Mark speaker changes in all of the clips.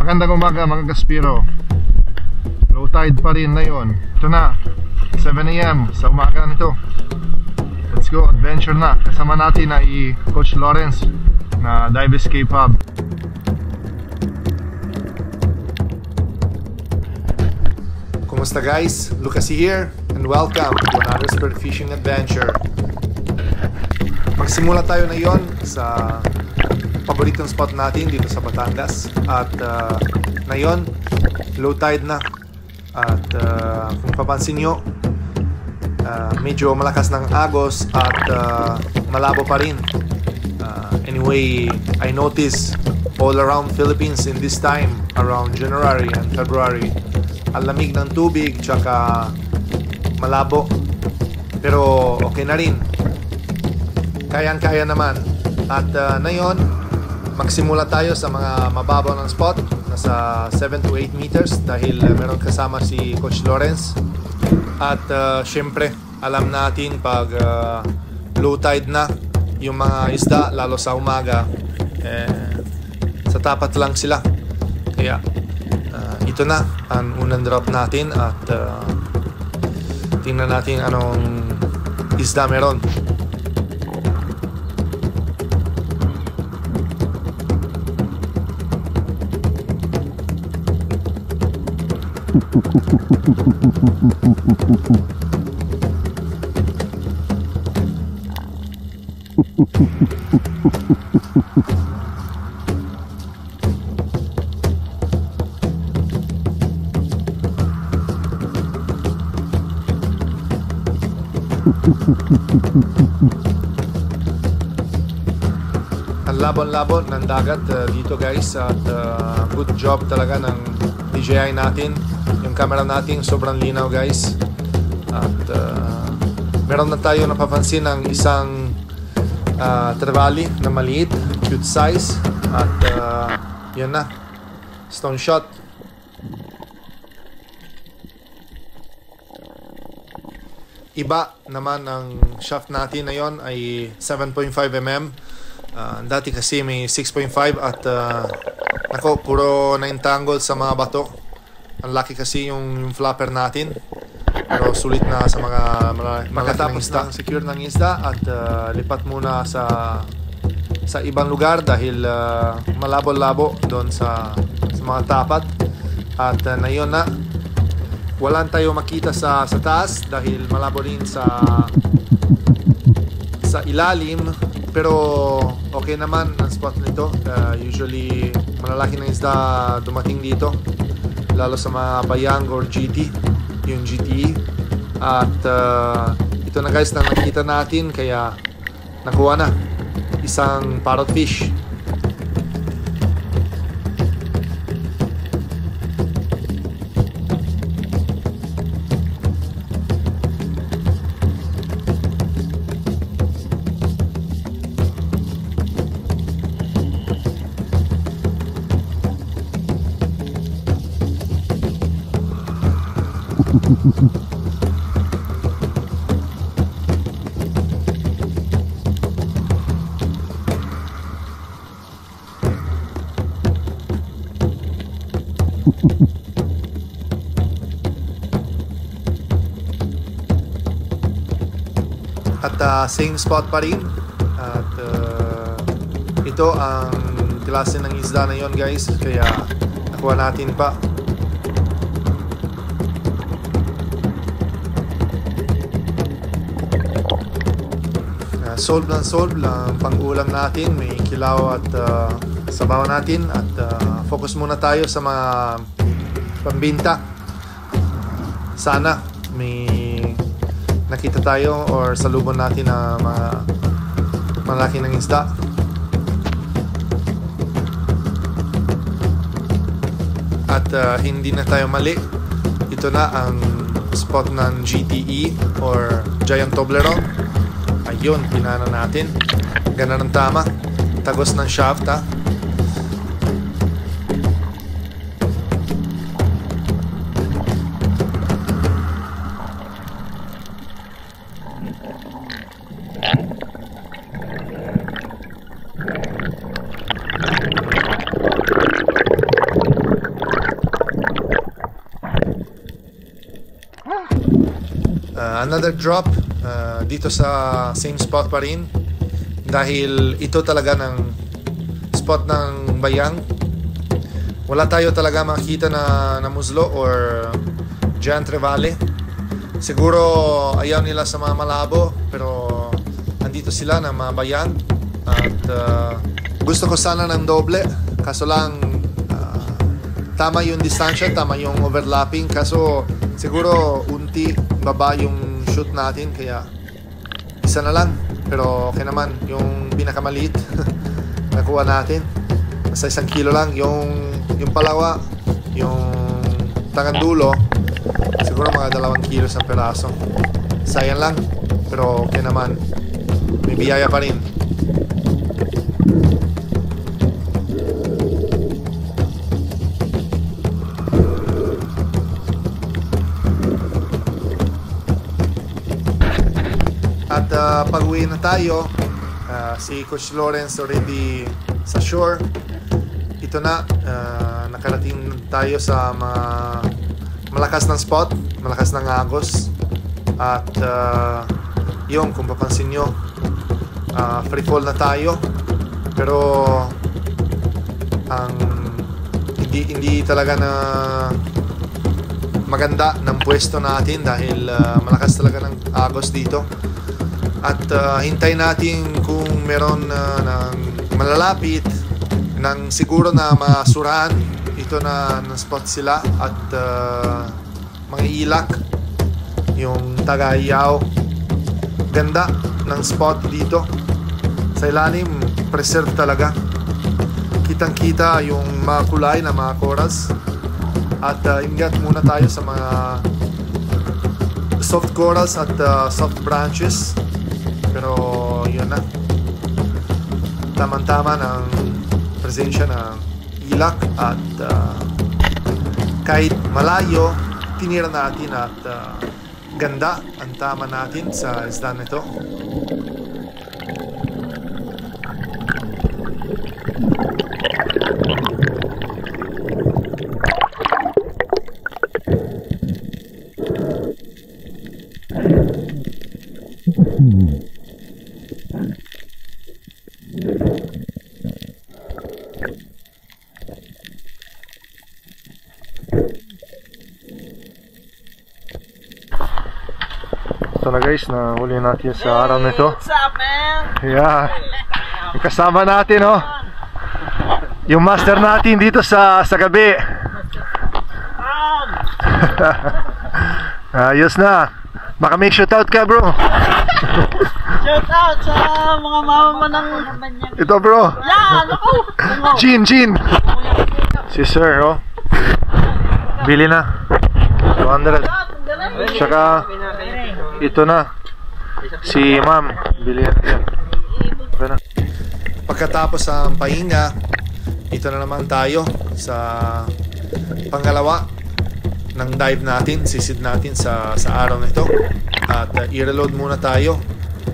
Speaker 1: Magandang umaga mga Gaspiro. Low tide pa rin ngayon. Ito na, 7 AM sa umaga nito. Let's go, adventure na. Kasama natin na Coach Lawrence na Dive Escape Hub. Kumusta guys? Lucas here and welcome to another sport fishing adventure. Magsimula tayo na yon sa paboritong spot natin dito sa Batangas. At ngayon, low tide na. At kung papansin nyo, medyo malakas ng agos at malabo pa rin. Anyway, I noticed all around Philippines in this time, around January and February, ang lamig ng tubig tsaka malabo. Pero okay na rin. Kayang-kaya naman. At ngayon, magsimula tayo sa mga mababaw ng spot, nasa 7 to 8 meters dahil meron kasama si Coach Lawrence. At syempre, alam natin pag low tide na yung mga isda, lalo sa umaga, sa tapat lang sila. Kaya ito na ang unang drop natin at tingnan natin anong isda meron. Ang labon-labon ng dagat dito guys, at good job talaga ng DJI natin. Yung camera natin sobrang linaw guys. At meron na tayo napapansin ng isang trevally na maliit, cute size. At yun na, stone shot. Iba naman ang shaft natin na yon ay 7.5 mm. Dati kasi may 6.5 at nako, puro na-entangle sa mga bato. Ang laki kasi yung flapper natin. Pero sulit na sa mga makatapos na secure ng isda at lipat muna sa ibang lugar dahil malabo-labo doon sa mga tapat. At ngayon na walang tayo makita sa taas dahil malabo rin sa ilalim, pero okay naman ang spot nito. Usually malalaki ng isda dumating dito, lalo sa mga bayang or GT, yung GT. At ito na guys na nakita natin, kaya nakuha na isang parrotfish. At same spot pa rin. At ito ang klase ng isda na yon guys, kaya nakuha natin pa. Solve lang pang-ulam natin. May kilaw at sabaw natin. At focus muna tayo sa mga pambinta. Sana may nakita tayo or salubon natin na mga malaki ng isda. At hindi na tayo mali. Ito na ang spot ng GTE or Giant Toblerone. Ayun, pinana natin. Gana ng tama. Tagos ng shaft ha. Another drop dito sa same spot pa rin, dahil ito talaga ng spot ng bayang. Wala tayo talaga makita na muslo or giant trevally. Siguro ayaw nila sa mga malabo, pero andito sila na mga bayang. At gusto ko sana ng doble, kaso lang tama yung distansya, tama yung overlapping, kaso siguro unti baba yung shoot natin, kaya isa na lang. Pero okay naman, yung pinakamaliit nakuha natin, basta 1 kilo lang. Yung palawa, yung tangandulo, siguro mga 2 kilo sa peraso. Sayang lang, pero okay naman, may biyaya pa rin. At pag-uwi na tayo, si Coach Lawrence already sa shore. Ito na, nakarating tayo sa mga malakas ng spot, malakas ng agos. At yung kung papansin nyo, free fall na tayo. Pero ang hindi talaga na maganda ng pwesto natin, dahil malakas talaga ng agos dito. At hintay natin kung meron ng malalapit nang siguro na masuraan ito na spot sila, at mga ilak yung Tagayaw. Ganda ng spot dito sa ilalim, preserve talaga, kitang kita yung mga kulay na mga corals. At ingat muna tayo sa mga soft corals at soft branches. Pero yun na, tamang-tama ng presensya ng ilak. At kahit malayo, tinira natin, at ganda ang tama natin sa isda nito. Ito na guys, nahuli natin sa araw nito.
Speaker 2: What's up, man?
Speaker 1: Yeah. Yung kasama natin, oh. Yung master natin dito sa gabi. Ayos na. Baka may shootout ka, bro.
Speaker 2: Shout out sa mga mama ng...
Speaker 1: Ito, bro.
Speaker 2: Yan! Ako!
Speaker 1: Jin. Si sir, oh. Bili na. 200. Tsaka ito na. Si ma'am, bili na yan. Okay na. Pagkatapos ang pahinga, ito na naman tayo sa pangalawa ng dive natin, sisid natin sa araw na ito. At i-reload muna tayo.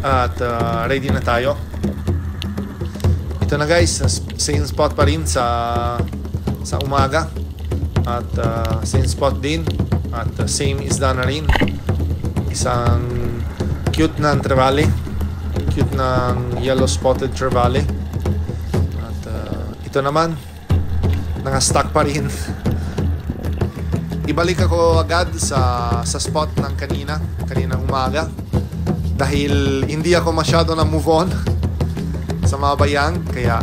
Speaker 1: At ready na tayo. Ito na guys, same spot pa rin sa umaga. At same spot din. At same isda na rin. Isang cute na trevally. Cute ng yellow spotted trevally. At ito naman, naka-stuck pa rin. Ibalik ako agad sa spot ng kaninang umaga, dahil hindi ako masyado na move on sa mga bayang. Kaya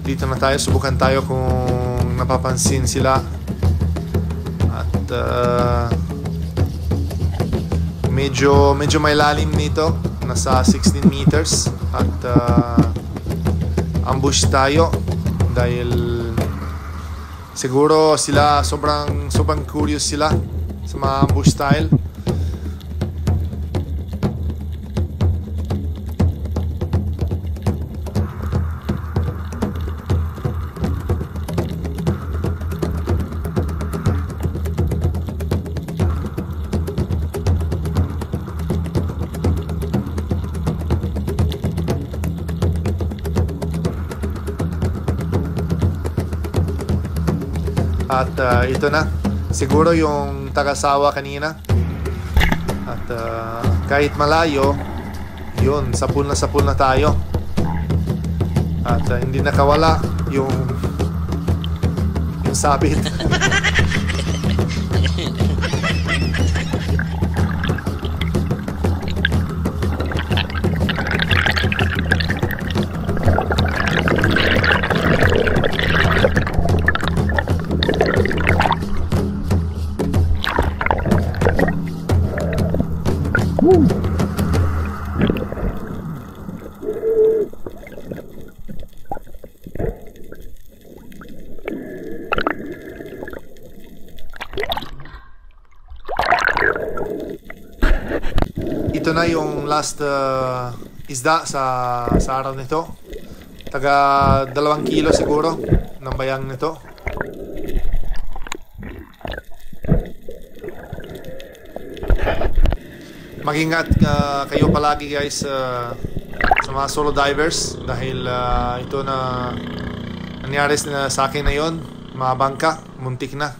Speaker 1: dito na tayo, subukan tayo kung napapansin sila. At medyo may lalim nito, nasa 16 meters. At ambush tayo, dahil siguro sila sobrang curious sila sa mga ambush style. At ito na, siguro yung tagasawa kanina, kahit malayo, yun, sapul na tayo. At hindi nakawala yung sabit. Ito na yung last isda sa araw nito. Taga 2 kilo siguro ng bayang nito. Mag-ingat kayo palagi guys sa mga solo divers dahil ito na nangyari sa akin na yon, mga bangka, muntik na.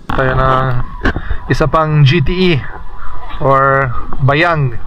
Speaker 1: Kaya na isa pang GTE or bayang.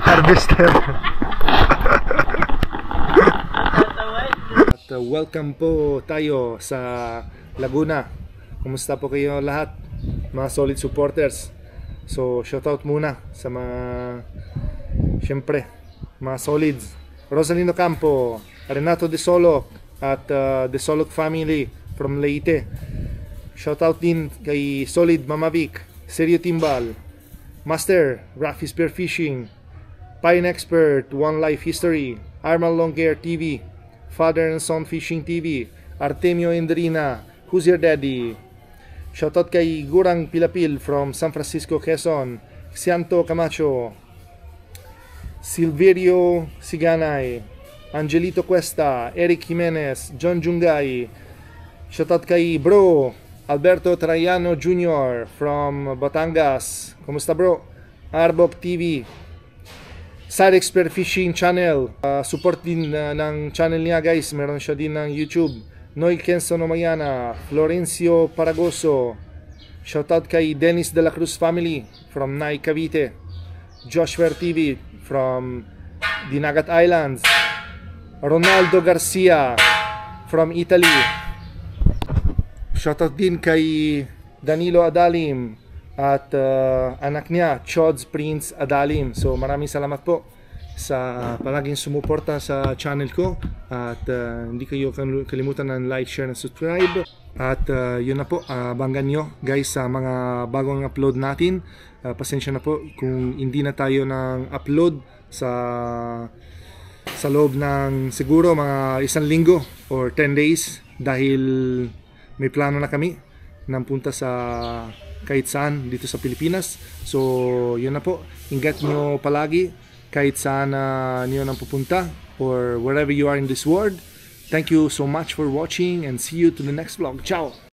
Speaker 1: Harvester. At welcome po tayo sa Laguna. Kumusta po kayo lahat, mga solid supporters? So shoutout muna sa syempre mga solids. Rosalino Campo, Renato De Solo at De Solo family from Leyte. Shoutout din kay Solid Mama Vic, Sergio Timbal, Master Rafi Spearfishing, Pine Expert, One Life History, Armal Longhair TV, Father and Son Fishing TV, Artemio Endrina, Who's Your Daddy? Shoutout kay Gurang Pilapil from San Francisco, Quezon, Xianto Camacho, Silverio Siganay, Angelito Cuesta, Eric Jimenez, John Jungay. Shoutout kay bro Alberto Traiano Jr. from Batangas. Kumusta bro? Arbok TV, Side Expert Fishing Channel. Support din ng channel niya guys. Meron siya din ng YouTube. Noy Kenzo Nomayana, Florencio Paragoso. Shoutout kay Dennis De La Cruz family from Nay Cavite. Joshua TV from Dinagat Islands. Ronaldo Garcia from Italy. Shoutout din kay Danilo Adalim at anak niya, Chods Prince Adalim. So maraming salamat po sa palaging sumuporta sa channel ko. At hindi kayo kalimutan ng like, share, and subscribe. At yun na po, banggan nyo guys sa mga bagong upload natin. Pasensya na po kung hindi na tayo ng upload sa loob ng siguro mga 1 linggo or 10 days dahil may plano na kami ng punta sa kahit saan dito sa Pilipinas. So yun na po, ingat nyo palagi kahit saan nyo nang pupunta or wherever you are in this world. Thank you so much for watching and see you to the next vlog. Ciao!